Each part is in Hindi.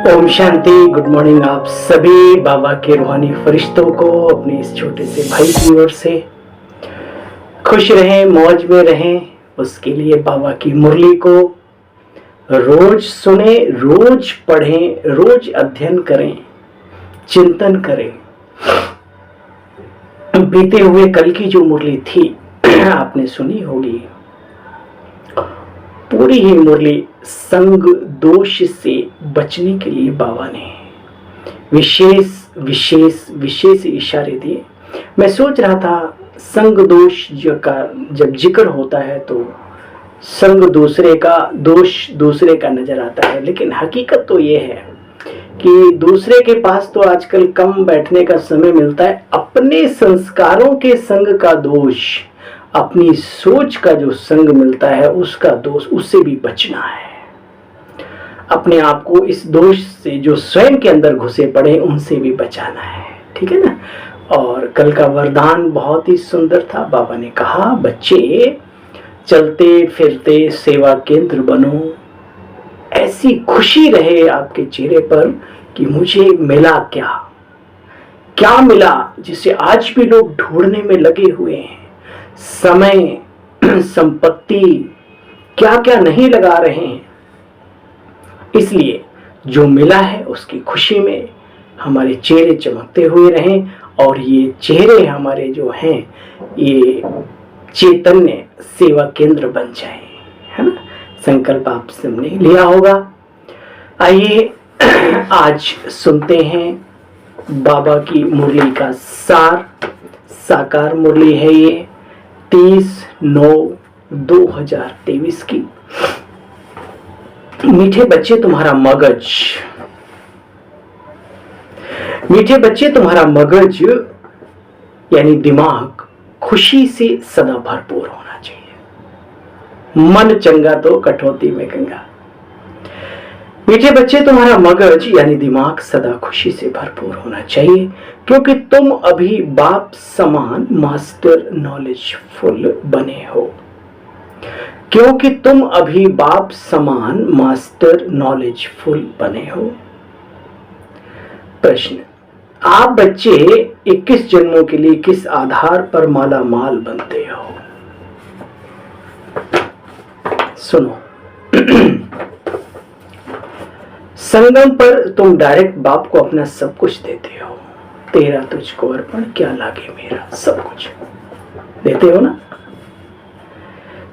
ओम शांति। गुड मॉर्निंग आप सभी बाबा के रूहानी फरिश्तों को अपने इस छोटे से भाई की ओर से। खुश रहें, मौज में रहें, उसके लिए बाबा की मुरली को रोज सुने, रोज पढ़ें, रोज अध्ययन करें, चिंतन करें। बीते हुए कल की जो मुरली थी आपने सुनी होगी, पूरी ही मुरली संग दोष से बचने के लिए बाबा ने विशेष विशेष विशेष इशारे दिए। मैं सोच रहा था संग दोष का जब जिक्र होता है तो संग दूसरे का, दोष दूसरे का नजर आता है, लेकिन हकीकत तो ये है कि दूसरे के पास तो आजकल कम बैठने का समय मिलता है। अपने संस्कारों के संग का दोष, अपनी सोच का जो संग मिलता है उसका दोष, उससे भी बचना है। अपने आप को इस दोष से जो स्वयं के अंदर घुसे पड़े उनसे भी बचाना है, ठीक है ना। और कल का वरदान बहुत ही सुंदर था। बाबा ने कहा, बच्चे चलते फिरते सेवा केंद्र बनो, ऐसी खुशी रहे आपके चेहरे पर कि मुझे मिला क्या, क्या मिला जिसे आज भी लोग ढूंढने में लगे हुए हैं। समय, संपत्ति, क्या क्या नहीं लगा रहे हैं। इसलिए जो मिला है उसकी खुशी में हमारे चेहरे चमकते हुए रहें, और ये चेहरे हमारे जो हैं ये चैतन्य सेवा केंद्र बन जाए, है ना। संकल्प आप सबने लिया होगा। आइए आज सुनते हैं बाबा की मुरली का सार। साकार मुरली है ये 30/9/2023 की। मीठे बच्चे तुम्हारा मगज, मीठे बच्चे तुम्हारा मगज यानी दिमाग खुशी से सदा भरपूर होना चाहिए। मन चंगा तो कठौती में गंगा। मीठे बच्चे तुम्हारा मगज यानी दिमाग सदा खुशी से भरपूर होना चाहिए, क्योंकि तुम अभी बाप समान मास्टर नॉलेजफुल बने हो। क्योंकि तुम अभी बाप समान मास्टर नॉलेजफुल बने हो। प्रश्न, आप बच्चे 21 जन्मों के लिए किस आधार पर माला माल बनते हो? सुनो। संगम पर तुम डायरेक्ट बाप को अपना सब कुछ देते हो। तेरा तुझको अर्पण क्या लागे मेरा, सब कुछ देते हो ना,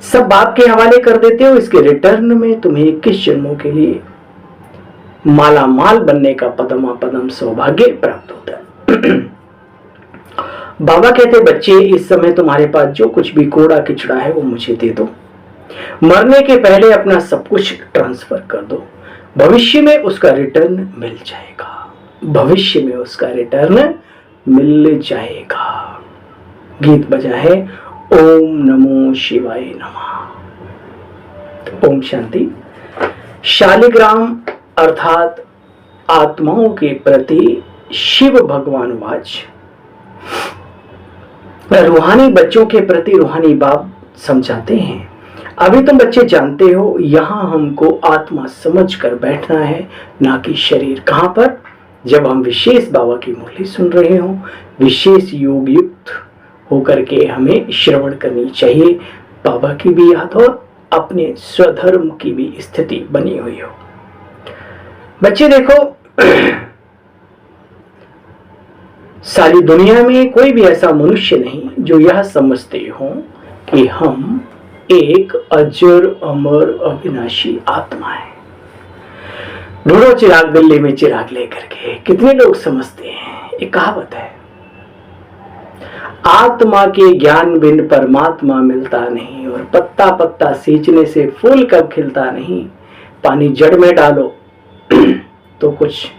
सब बाप के हवाले कर देते हो। इसके रिटर्न में तुम्हें 21 जन्मों के लिए माला माल बनने का पदम सौभाग्य प्राप्त होता है। बाबा कहते, बच्चे इस समय तुम्हारे पास जो कुछ भी कूड़ा किचड़ा है वो मुझे दे दो। मरने के पहले अपना सब कुछ ट्रांसफर कर दो, भविष्य में उसका रिटर्न मिल जाएगा। भविष्य में उसका रिटर्न मिल जाएगा। गीत बजा है, ओम नमो शिवाय नमः। ओम शांति। शालिग्राम अर्थात आत्माओं के प्रति शिव भगवान वाच, रूहानी बच्चों के प्रति रूहानी बाप समझाते हैं। अभी तुम बच्चे जानते हो, यहां हमको आत्मा समझकर बैठना है, ना कि शरीर। कहां पर? जब हम विशेष बाबा की मुरली सुन रहे हो, विशेष योग युक्त होकर के हमें श्रवण करनी चाहिए। बाबा की भी याद और अपने स्वधर्म की भी स्थिति बनी हुई हो। बच्चे देखो, सारी दुनिया में कोई भी ऐसा मनुष्य नहीं जो यह समझते हो कि हम एक अजर अमर अविनाशी आत्मा है। ढूंढो चिराग दिल्ली में चिराग लेकर के, कितने लोग समझते हैं। एक कहावत है, आत्मा के ज्ञान बिन परमात्मा मिलता नहीं, और पत्ता पत्ता सींचने से फूल कब खिलता नहीं। पानी जड़ में डालो तो कुछ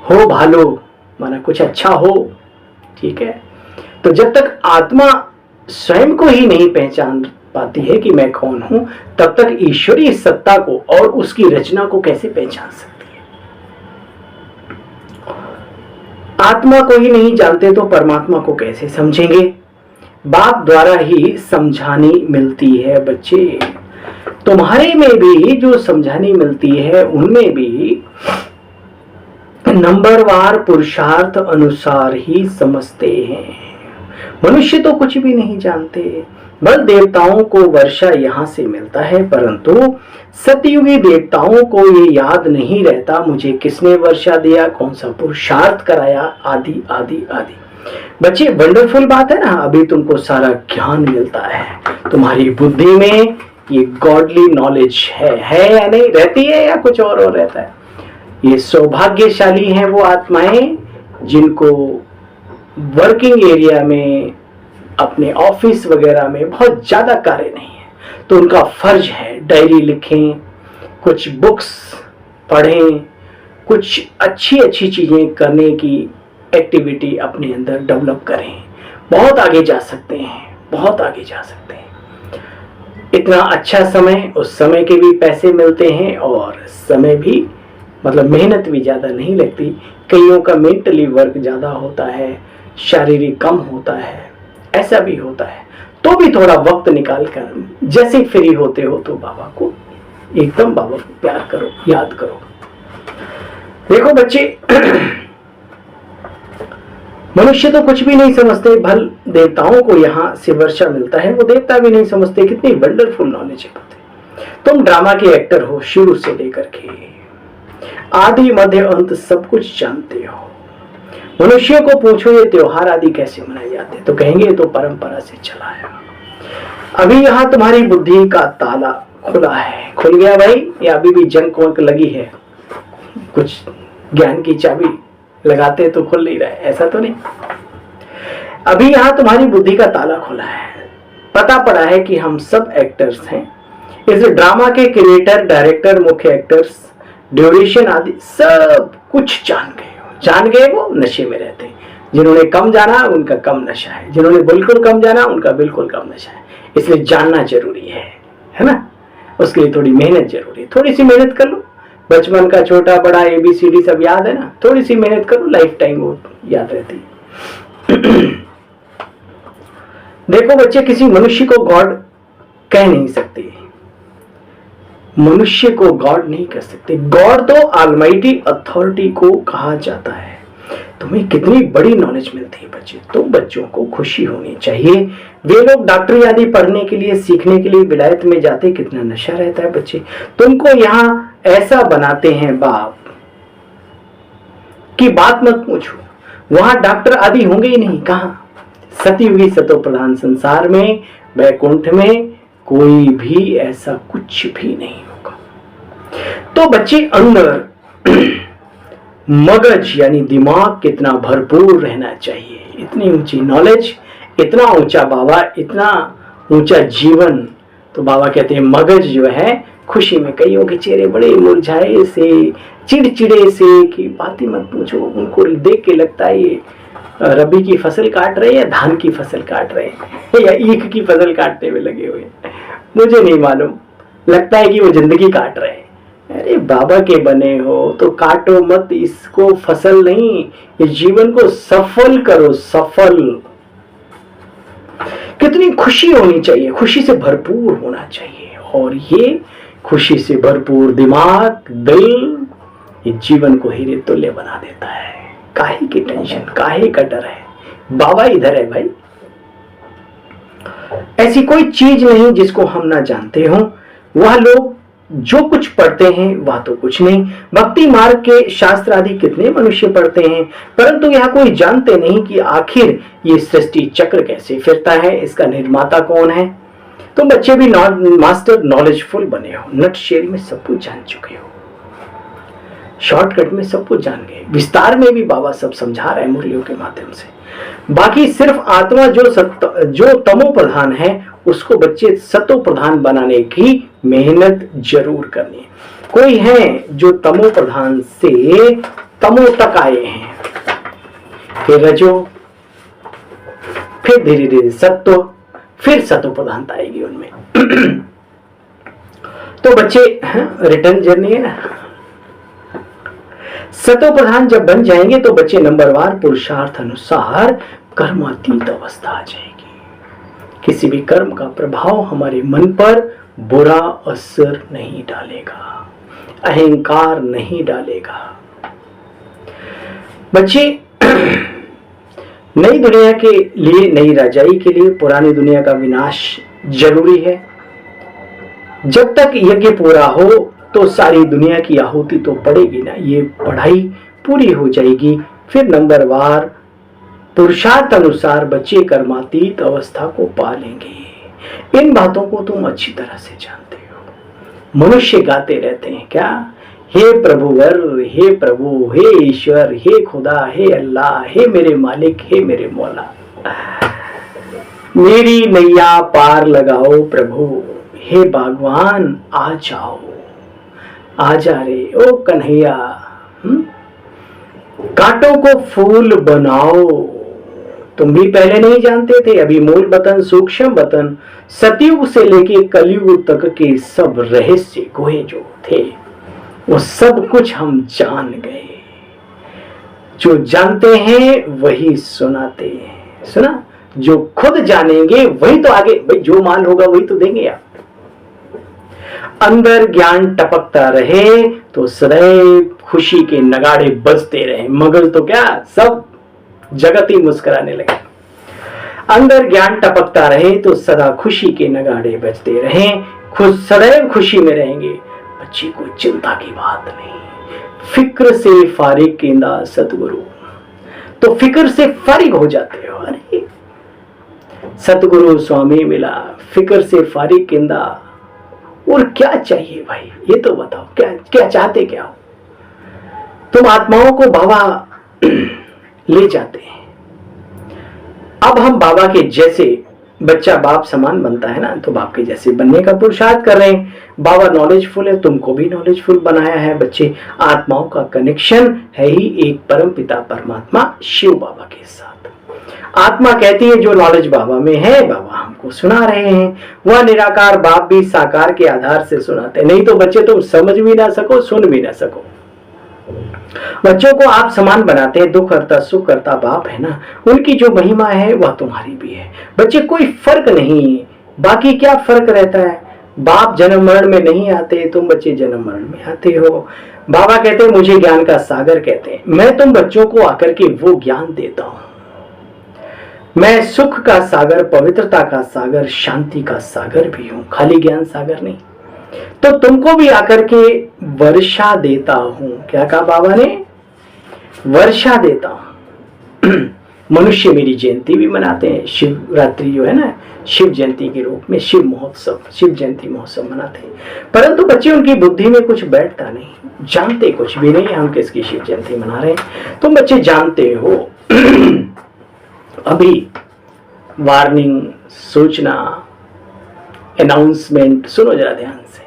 हो भालो, माना कुछ अच्छा हो, ठीक है। तो जब तक आत्मा स्वयं को ही नहीं पहचान पाती है कि मैं कौन हूं, तब तक ईश्वरीय सत्ता को और उसकी रचना को कैसे पहचान सकती है। आत्मा को ही नहीं जानते तो परमात्मा को कैसे समझेंगे। बाप द्वारा ही समझानी मिलती है। बच्चे, तुम्हारे में भी जो समझानी मिलती है उनमें भी नंबरवार पुरुषार्थ अनुसार ही समझते हैं। मनुष्य तो कुछ भी नहीं जानते। बल देवताओं को वर्षा यहाँ से मिलता है, परंतु सतयुगी देवताओं को ये याद नहीं रहता मुझे किसने वर्षा दिया, कौन सा पुरुषार्थ कराया, आदि आदि आदि। बच्चे, वंडरफुल बात है ना। अभी तुमको सारा ज्ञान मिलता है, तुम्हारी बुद्धि में ये गॉडली नॉलेज है या नहीं, रहती है या कुछ और रहता है। ये सौभाग्यशाली हैं वो आत्माएं जिनको वर्किंग एरिया में, अपने ऑफिस वगैरह में बहुत ज्यादा कार्य नहीं है, तो उनका फर्ज है डायरी लिखें, कुछ बुक्स पढ़ें, कुछ अच्छी अच्छी चीजें करने की एक्टिविटी अपने अंदर डेवलप करें। बहुत आगे जा सकते हैं, बहुत आगे जा सकते हैं। इतना अच्छा समय, उस समय के भी पैसे मिलते हैं और समय भी, मतलब मेहनत भी ज़्यादा नहीं लगती। कईयों का मेंटली वर्क ज़्यादा होता है, शारीरिक कम होता है, ऐसा भी होता है। तो भी थोड़ा वक्त निकाल कर जैसे फ्री होते हो तो बाबा को एकदम, बाबा को प्यार करो, याद करो। देखो बच्चे, मनुष्य तो कुछ भी नहीं समझते, भल देवताओं को यहाँ से वर्षा मिलता है, वो देवता भी नहीं समझते। कितनी वंडरफुल नॉलेज है। तुम ड्रामा के एक्टर हो, शुरू से लेकर के आदि मध्य अंत सब कुछ जानते हो। मनुष्यों को पूछो ये त्योहार आदि कैसे मनाए जाते, तो कहेंगे तो परंपरा से चला है। अभी यहाँ तुम्हारी बुद्धि का ताला खुला है, खुल गया भाई, या अभी भी जंग वंक लगी है? कुछ ज्ञान की चाबी लगाते तो खुल नहीं रहा है, ऐसा तो नहीं। अभी यहाँ तुम्हारी बुद्धि का ताला खुला है, पता पड़ा है कि हम सब एक्टर्स हैं। इस ड्रामा के क्रिएटर, डायरेक्टर, मुख्य एक्टर्स, ड्यूरेशन आदि सब कुछ जान गए वो नशे में रहते हैं। जिन्होंने कम जाना उनका कम नशा है, जिन्होंने बिल्कुल कम जाना उनका बिल्कुल कम नशा है। इसलिए जानना जरूरी है ना। उसके लिए थोड़ी मेहनत जरूरी है। थोड़ी सी मेहनत कर लो, बचपन का छोटा बड़ा ABCD सब याद है ना, थोड़ी सी मेहनत करो, लाइफ टाइम वो याद रहती है। देखो बच्चे, किसी मनुष्य को गॉड कह नहीं सकते, मनुष्य को गॉड नहीं कह सकते। गॉड तो ऑलमाइटी अथॉरिटी को कहा जाता है। तुम्हें कितनी बड़ी नॉलेज मिलती है बच्चे, तो बच्चों को खुशी होनी चाहिए। वे लोग डॉक्टरी आदि पढ़ने के लिए, सीखने के लिए विलायत में जाते, कितना नशा रहता है बच्चे। तुमको यहाँ ऐसा बनाते हैं बाप की बात मत पूछो, वहां डॉक्टर आदि होंगे ही नहीं। कहां? सतयुगी सतो प्रधान संसार में, वैकुंठ में कोई भी ऐसा कुछ भी नहीं होगा। तो बच्चे अंदर मगज यानी दिमाग कितना भरपूर रहना चाहिए। इतनी ऊंची नॉलेज, इतना ऊंचा बाबा, इतना ऊंचा जीवन। तो बाबा कहते हैं मगज जो है खुशी में, कईयों के चेहरे बड़े मुरझाए से, चिड़चिड़े से कि बात ही मत पूछो। उनको देख के लगता है ये रबी की फसल काट रहे हैं या धान की फसल काट रहे हैं या ईख की फसल काटने में लगे हुए, मुझे नहीं मालूम। लगता है कि वो जिंदगी काट रहे हैं। अरे बाबा के बने हो तो काटो मत इसको, फसल नहीं, ये जीवन को सफल करो, सफल। कितनी खुशी होनी चाहिए, खुशी से भरपूर होना चाहिए। और ये खुशी से भरपूर दिमाग, दिल, ये जीवन को हीरे तुल्य बना देता है। काहे की टेंशन, काहे का डर है, बाबा इधर है भाई। ऐसी कोई चीज नहीं जिसको हम ना जानते हो। वह लोग जो कुछ पढ़ते हैं वह तो कुछ नहीं। भक्ति मार्ग के शास्त्र आदि कितने मनुष्य पढ़ते हैं, परंतु यह कोई जानते नहीं कि आखिर ये सृष्टि चक्र कैसे फिरता है, इसका निर्माता कौन है। तुम बच्चे भी मास्टर नॉलेजफुल बने हो, नट शेयर में सब कुछ जान चुके हो, शॉर्टकट में सब कुछ जान गए। विस्तार में भी बाबा सब समझा रहे हैं मुरलियों के माध्यम से। बाकी सिर्फ आत्मा जो तमो प्रधान है उसको बच्चे सतो प्रधान बनाने की मेहनत जरूर करनी है। कोई है जो तमो प्रधान से तमो तक आए हैं, फिर रजो, फिर धीरे धीरे सत्व, फिर सतो प्रधानता आएगी उनमें। तो बच्चे रिटर्न जर्नी है ना। सतो प्रधान जब बन जाएंगे तो बच्चे नंबरवार पुरुषार्थ अनुसार कर्मातीत अवस्था आ जाएगी। किसी भी कर्म का प्रभाव हमारे मन पर बुरा असर नहीं डालेगा, अहंकार नहीं डालेगा। बच्चे, नई दुनिया के लिए, नई रजाई के लिए पुरानी दुनिया का विनाश जरूरी है। जब तक यज्ञ पूरा हो तो सारी दुनिया की आहुति तो पड़ेगी ना। ये पढ़ाई पूरी हो जाएगी, फिर नंबरवार पुरुषार्थ अनुसार बच्चे कर्मातीत अवस्था को पा लेंगे। इन बातों को तुम अच्छी तरह से जानते हो। मनुष्य गाते रहते हैं क्या, हे प्रभुवर, हे प्रभु, हे ईश्वर, हे खुदा, हे अल्लाह, हे मेरे मालिक, हे मेरे मौला, मेरी नैया पार लगाओ प्रभु, हे भगवान आ जाओ, आ जा रे ओ कन्हैया, कांटों को फूल बनाओ। तुम भी पहले नहीं जानते थे, अभी मूल बतन, सूक्ष्म बतन, सतयुग से लेके कलयुग तक के सब रहस्य गोहे जो थे वो सब कुछ हम जान गए। जो जानते हैं वही सुनाते हैं। सुना, जो खुद जानेंगे वही तो आगे, भाई जो माल होगा वही तो देंगे आप। अंदर ज्ञान टपकता रहे तो सदैव खुशी के नगाड़े बजते रहे, मगर तो क्या सब जगत ही मुस्कुराने लगे। अंदर ज्ञान टपकता रहे तो सदा खुशी के नगाड़े बजते रहे, सदैव खुशी में रहेंगे। बच्चे को चिंता की बात नहीं, फिक्र से फारिग केंदा सतगुरु, तो फिक्र से फारिग हो जाते हो। अरे सतगुरु स्वामी मिला, फिक्र से फारिग केंदा, और क्या चाहिए भाई, ये तो बताओ, क्या क्या चाहते क्या हो। तुम आत्माओं को बाबा ले जाते हैं। अब हम बाबा के जैसे, बच्चा बाप समान बनता है ना, तो बाप के जैसे बनने का पुरुषार्थ कर रहे हैं। बाबा नॉलेजफुल है, तुमको भी नॉलेजफुल बनाया है। बच्चे, आत्माओं का कनेक्शन है ही एक परम पिता परमात्मा शिव बाबा के साथ। आत्मा कहती है जो नॉलेज बाबा में है, बाबा हमको सुना रहे हैं। वह निराकार बाप भी साकार के आधार से सुनाते, नहीं तो बच्चे तुम समझ भी ना सको, सुन भी ना सको। बच्चों को आप समान बनाते हैं, दुख करता सुख करता बाप है ना, उनकी जो महिमा है वह तुम्हारी भी है। बच्चे, कोई फर्क नहीं, बाकी क्या फर्क रहता है। बाप जन्म मरण में नहीं आते, तुम बच्चे जन्म मरण में आते हो। बाबा कहते हैं मुझे ज्ञान का सागर कहते हैं, मैं तुम बच्चों को आकर के वो ज्ञान देता हूं। मैं सुख का सागर, पवित्रता का सागर, शांति का सागर भी हूं, खाली ज्ञान सागर नहीं। तो तुमको भी आकर के वर्षा देता हूं। क्या कहा बाबा ने, वर्षा देता हूं। मनुष्य मेरी जयंती भी मनाते हैं, शिवरात्रि जो है ना, शिव जयंती के रूप में शिव महोत्सव, शिव जयंती महोत्सव मनाते हैं। परंतु बच्चे उनकी बुद्धि में कुछ बैठता नहीं, जानते कुछ भी नहीं हम किसकी शिव जयंती मना रहे हैं। तुम बच्चे जानते हो। अभी वार्निंग, सूचना, अनाउंसमेंट सुनो जरा ध्यान से।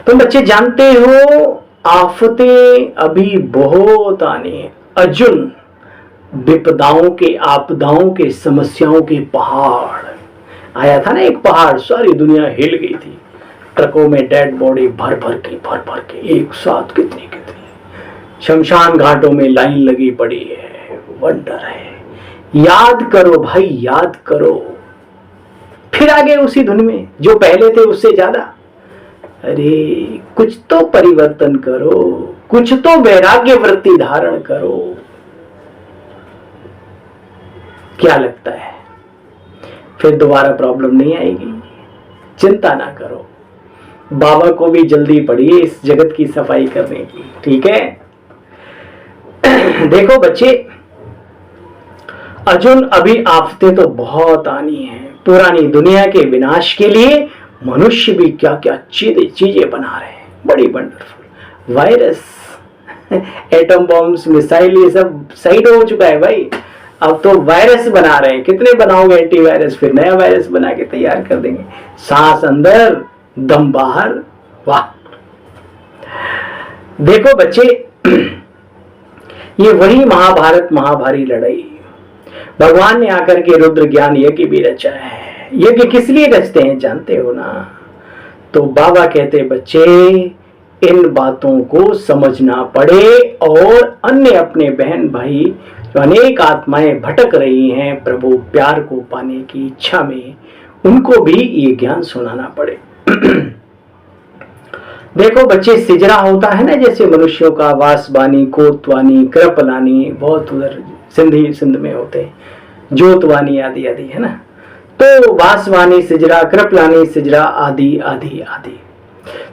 तुम बच्चे जानते हो आफतें अभी बहुत आने, अर्जुन विपदाओं के, आपदाओं के, समस्याओं के पहाड़ आया था ना, एक पहाड़, सारी दुनिया हिल गई थी। ट्रकों में डेड बॉडी भर भर के एक साथ कितनी शमशान घाटों में लाइन लगी पड़ी है। वंडर है, याद करो भाई, याद करो, फिर आगे उसी धुन में जो पहले थे उससे ज्यादा। अरे कुछ तो परिवर्तन करो, कुछ तो वैराग्य वृत्ति धारण करो। क्या लगता है फिर दोबारा प्रॉब्लम नहीं आएगी? चिंता ना करो, बाबा को भी जल्दी पड़ी इस जगत की सफाई करने की, ठीक है। देखो बच्चे, अर्जुन अभी आफतें तो बहुत आनी है। पुरानी दुनिया के विनाश के लिए मनुष्य भी क्या क्या चीजें बना रहे हैं, बड़ी wonderful. Virus, atom bombs, missile, ये सब साइड हो चुका है भाई। अब तो वायरस बना रहे हैं। कितने बनाओगे एंटीवायरस, फिर नया वायरस बना के तैयार कर देंगे। सांस अंदर, दम बाहर, वाह। देखो बच्चे, ये वही महाभारत, महाभारी लड़ाई। भगवान ने आकर के रुद्र ज्ञान यज्ञ भी रचा है। यज्ञ किस लिए रचते हैं जानते हो ना? तो बाबा कहते बच्चे, इन बातों को समझना पड़े और अन्य अपने बहन भाई जो अनेक आत्माएं भटक रही हैं प्रभु प्यार को पाने की इच्छा में, उनको भी ये ज्ञान सुनाना पड़े। देखो बच्चे, सिजरा होता है ना, जैसे मनुष्यों का, वासवानी, कोतवानी, कृपलानी, बहुत उधर सिंध में होते हैं, जोतवानी आदि आदि, है ना। तो वासवानी सिजरा, कृपलानी सिजरा आदि आदि आदि।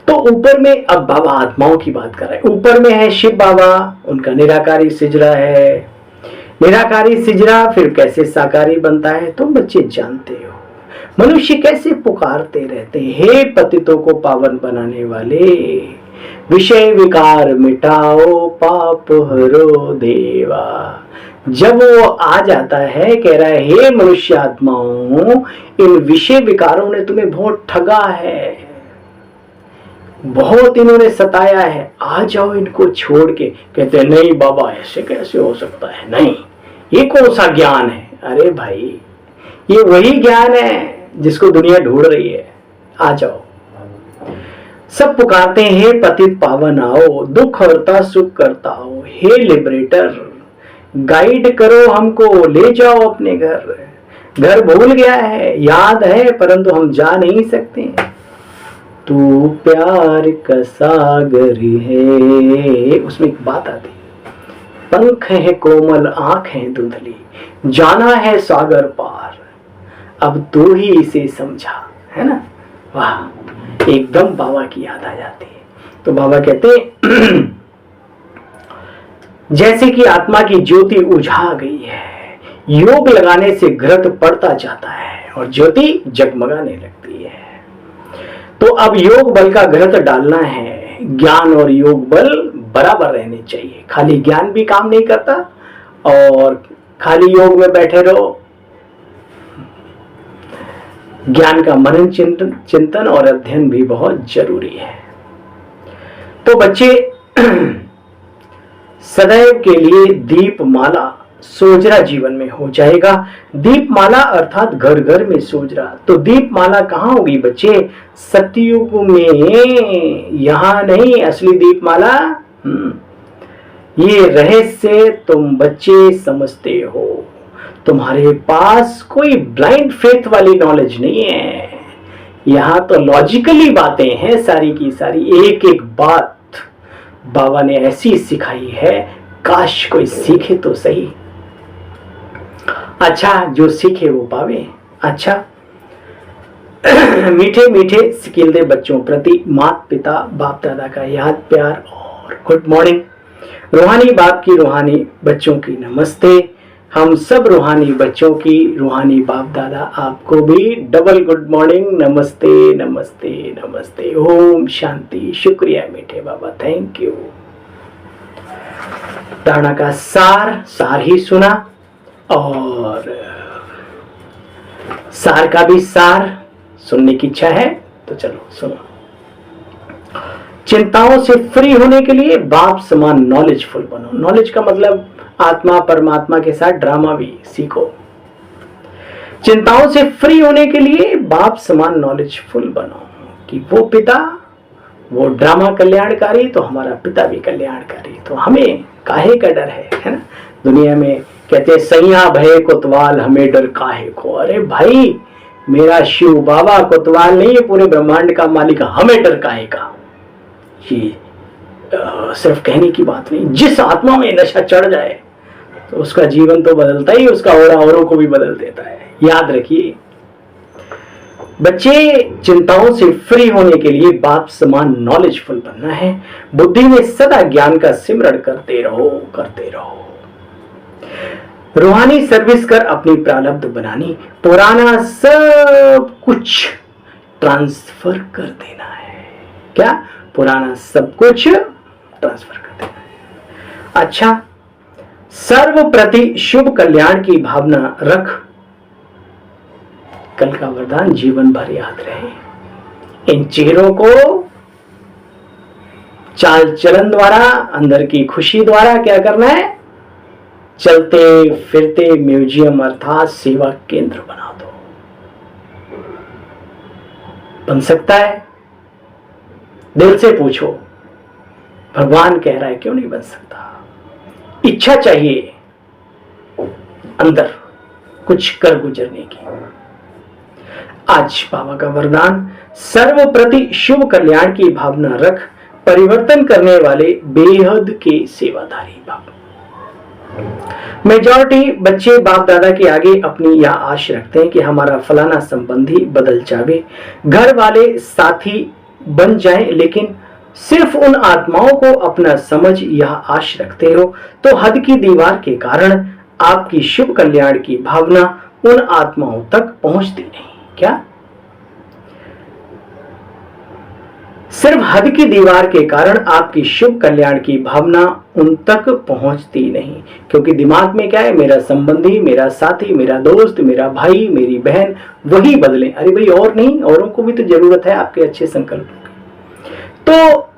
तो ऊपर में अब बाबा आत्माओं की बात कर रहे हैं। ऊपर में है शिव बाबा, उनका निराकारी सिजरा है। निराकारी सिजरा फिर कैसे साकारी बनता है तुम बच्चे जानते हो। मनुष्य कैसे पुकारते रहते हैं, हे पतितों को पावन बनाने वाले, विषय विकार मिटाओ पाप हरो देवा। जब वो आ जाता है, कह रहा है हे मनुष्य आत्माओं, इन विषय विकारों ने तुम्हें बहुत ठगा है, बहुत इन्होंने सताया है, आ जाओ इनको छोड़ के। कहते हैं नहीं बाबा, ऐसे कैसे हो सकता है, नहीं ये कौन सा ज्ञान है। अरे भाई, ये वही ज्ञान है जिसको दुनिया ढूंढ रही है, आ जाओ। सब पुकारते हैं हे पतित पावन आओ, दुख हरता सुख करता हो, हे लिबरेटर गाइड करो हमको, ले जाओ अपने घर। घर भूल गया है, याद है परंतु हम जा नहीं सकते। तू प्यार का सागर है, उसमें एक बात आती, पंख है कोमल आंख है धुंधली, जाना है सागर पार, अब तू ही इसे समझा, है ना। वाह, एकदम बाबा की याद आ जाती है। तो बाबा कहते हैं जैसे कि आत्मा की ज्योति उझा गई है, योग लगाने से घृत पड़ता जाता है और ज्योति जगमगाने लगती है। तो अब योग बल का घृत डालना है, ज्ञान और योग बल बराबर रहने चाहिए। खाली ज्ञान भी काम नहीं करता और खाली योग में बैठे रहो। ज्ञान का मनन चिंतन और अध्ययन भी बहुत जरूरी है। तो बच्चे सदैव के लिए दीपमाला सोजरा जीवन में हो जाएगा। दीपमाला अर्थात घर घर में सोजरा। तो दीपमाला कहाँ होगी बच्चे? सतयुग में, यहां नहीं असली दीपमाला। ये रहस्य तुम बच्चे समझते हो, तुम्हारे पास कोई ब्लाइंड फेथ वाली नॉलेज नहीं है। यहां तो लॉजिकली बातें हैं सारी की सारी, एक एक बात बाबा ने ऐसी सिखाई है, काश कोई सीखे तो सही। अच्छा, जो सीखे वो पावे। अच्छा मीठे मीठे सिकिलदे बच्चों प्रति माता पिता बाप दादा का याद प्यार और गुड मॉर्निंग। रूहानी बाप की रूहानी बच्चों की नमस्ते। हम सब रूहानी बच्चों की रूहानी बाप दादा आपको भी डबल गुड मॉर्निंग, नमस्ते नमस्ते नमस्ते। ओम शांति। शुक्रिया मीठे बाबा, थैंक यू। धारणा का सार ही सुना और सार का भी सार सुनने की इच्छा है तो चलो सुनो। चिंताओं से फ्री होने के लिए बाप समान नॉलेजफुल बनो। नॉलेज का मतलब आत्मा परमात्मा के साथ ड्रामा भी सीखो। चिंताओं से फ्री होने के लिए बाप समान नॉलेजफुल बनो कि वो पिता, वो ड्रामा कल्याणकारी तो हमारा पिता भी कल्याणकारी, तो हमें काहे का डर है ना। दुनिया में कहते हैं सैया भय कोतवाल हमें डर काहे को। अरे भाई, मेरा शिव बाबा कोतवाल नहीं है, पूरे ब्रह्मांड का मालिक, हमें डर काहे का। ये सिर्फ कहने की बात नहीं। जिस आत्मा में नशा चढ़ जाए तो उसका जीवन तो बदलता ही, उसका ओरा औरों को भी बदल देता है। याद रखिए बच्चे, चिंताओं से फ्री होने के लिए बाप समान नॉलेजफुल बनना है। बुद्धि में सदा ज्ञान का सिमरण करते रहो, करते रहो। रूहानी सर्विस कर अपनी प्रारब्ध बनानी, पुराना सब कुछ ट्रांसफर कर देना है। क्या? पुराना सब कुछ ट्रांसफर कर देना है। अच्छा, सर्व प्रति शुभ कल्याण की भावना रख। कल का वरदान जीवन भर याद रहे। इन चेहरों को चाल चलन द्वारा, अंदर की खुशी द्वारा क्या करना है? चलते फिरते म्यूजियम अर्थात सेवा केंद्र बना दो। बन सकता है? दिल से पूछो, भगवान कह रहा है क्यों नहीं बन सकता? इच्छा चाहिए अंदर कुछ कर गुजरने की। आज बाबा का वरदान, सर्व प्रति शुभ कल्याण की भावना रख, परिवर्तन करने वाले बेहद के सेवाधारी बाप। मेजॉरिटी बच्चे बाप दादा के आगे अपनी यह आश रखते हैं कि हमारा फलाना संबंधी बदल जावे, घर वाले साथी बन जाएं, लेकिन सिर्फ उन आत्माओं को अपना समझ यह आश रखते हो तो हद की दीवार के कारण आपकी शुभ कल्याण की भावना उन आत्माओं तक पहुंचती नहीं। क्या सिर्फ हद की दीवार के कारण आपकी शुभ कल्याण की भावना उन तक पहुंचती नहीं, क्योंकि दिमाग में क्या है, मेरा संबंधी, मेरा साथी, मेरा दोस्त, मेरा भाई, मेरी बहन वही बदले। अरे भाई और नहीं, औरों को भी तो जरूरत है आपके अच्छे संकल्पों की। तो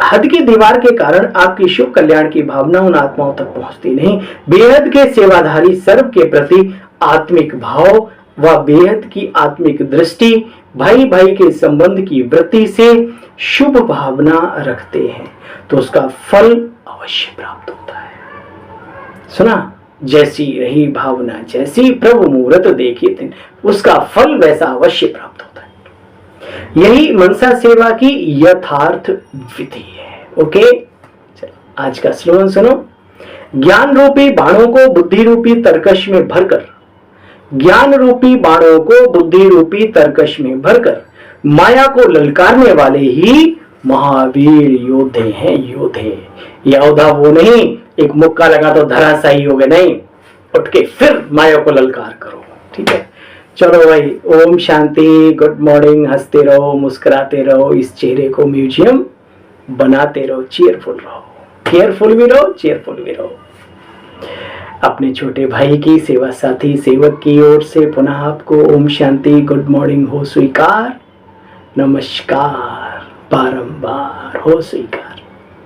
हद की दीवार के कारण आपकी शुभ कल्याण की भावना उन आत्माओं तक पहुंचती नहीं। बेहद के सेवाधारी सर्व के प्रति आत्मिक भाव व बेहद की आत्मिक दृष्टि, भाई भाई के संबंध की वृत्ति से शुभ भावना रखते हैं तो उसका फल अवश्य प्राप्त होता है। सुना, जैसी रही भावना जैसी, प्रभु मुहूर्त देखी दिन, उसका फल वैसा अवश्य प्राप्त होता है। यही मनसा सेवा की यथार्थ विधि है। ओके, चलो आज का स्लोगन सुनो। ज्ञान रूपी बाणों को बुद्धि रूपी तरकश में भरकर, ज्ञान रूपी बाणों को बुद्धि रूपी तरकश में भरकर माया को ललकारने वाले ही महावीर योद्धे हैं। योद्धे, योद्धा वो नहीं एक मुक्का लगा तो धराशायी हो गए, नहीं, उठ के फिर माया को ललकार करो। ठीक है, चलो भाई, ओम शांति, गुड मॉर्निंग। हंसते रहो, मुस्कुराते रहो, इस चेहरे को म्यूजियम बनाते रहो, चीयरफुल रहो, केयरफुल भी रहो, चीयरफुल भी रहो। अपने छोटे भाई की, सेवा साथी सेवक की ओर से पुनः आपको ओम शांति, गुड मॉर्निंग हो स्वीकार, नमस्कार बारंबार हो स्वीकार।